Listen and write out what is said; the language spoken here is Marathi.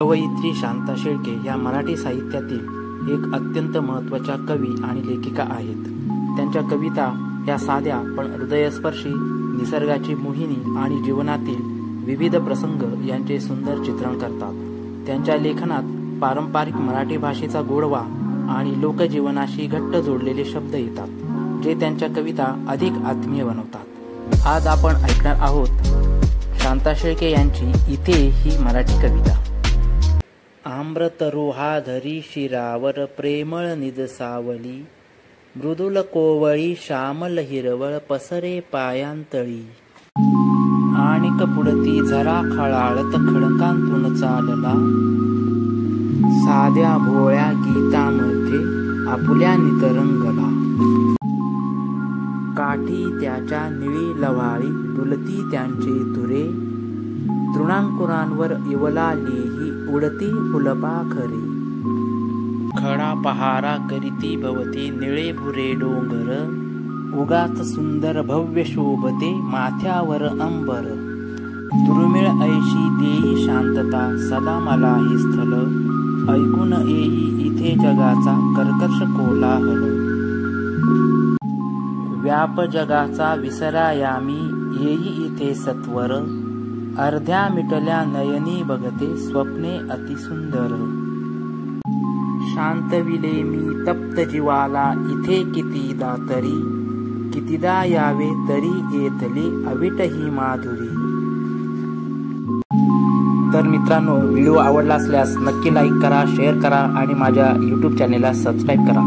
कवयित्री शांता शेळके या मराठी साहित्यातील एक अत्यंत महत्त्वाच्या कवी आणि लेखिका आहेत। त्यांच्या कविता या साध्या पण हृदयस्पर्शी निसर्गाची मोहिनी आणि जीवनातील विविध प्रसंग यांचे सुंदर चित्रण करतात। त्यांच्या लेखनात पारंपरिक मराठी भाषेचा गोडवा आणि लोकजीवनाशी घट्ट जोडलेले शब्द येतात, जे त्यांच्या कविता अधिक आत्मीय बनवतात। आज आपण ऐकणार आहोत शांता शेळके यांची इथे ही मराठी कविता। आम्रतरु हा धरी शिरावर प्रेमळ निज सावली, मृदुल कोवळी श्यामल हिरवळ पसरे पायांतळी। आणिक पुढती झरा खळाळत खडकांतून चालला, साध्या भोळ्या गीतामध्ये आपुल्या नितरंगला। काठी त्याच्या निळी लवाळी डुलती त्यांचे तुरे, तृणांकुरांवर इवलालीही उडती फुलपाखरे। खडा पहारा करीती भवती निळे भुरे डोंगर, उगाच सुंदर भव्य शोभते माथ्यावर अंबर। दुर्मिळ ऐशी देई शांतता सदा मला हे स्थल, ऐकून येई इथे जगाचा कर्कश कोलाहल। व्याप जगाचा विसरायामी येई इथे सत्वर, अर्ध्या मिटल्या नयनी बघते स्वप्ने अतिसुंदर। शांतविले मी तप्त जीवाला इथे कितीदा तरी, कितीदा यावे तरी येतली अविट ही माधुरी। तर मित्रांनो, व्हिडिओ आवडला असल्यास नक्की लाईक करा, शेअर करा आणि माझ्या YouTube चॅनेलला सबस्क्राईब करा।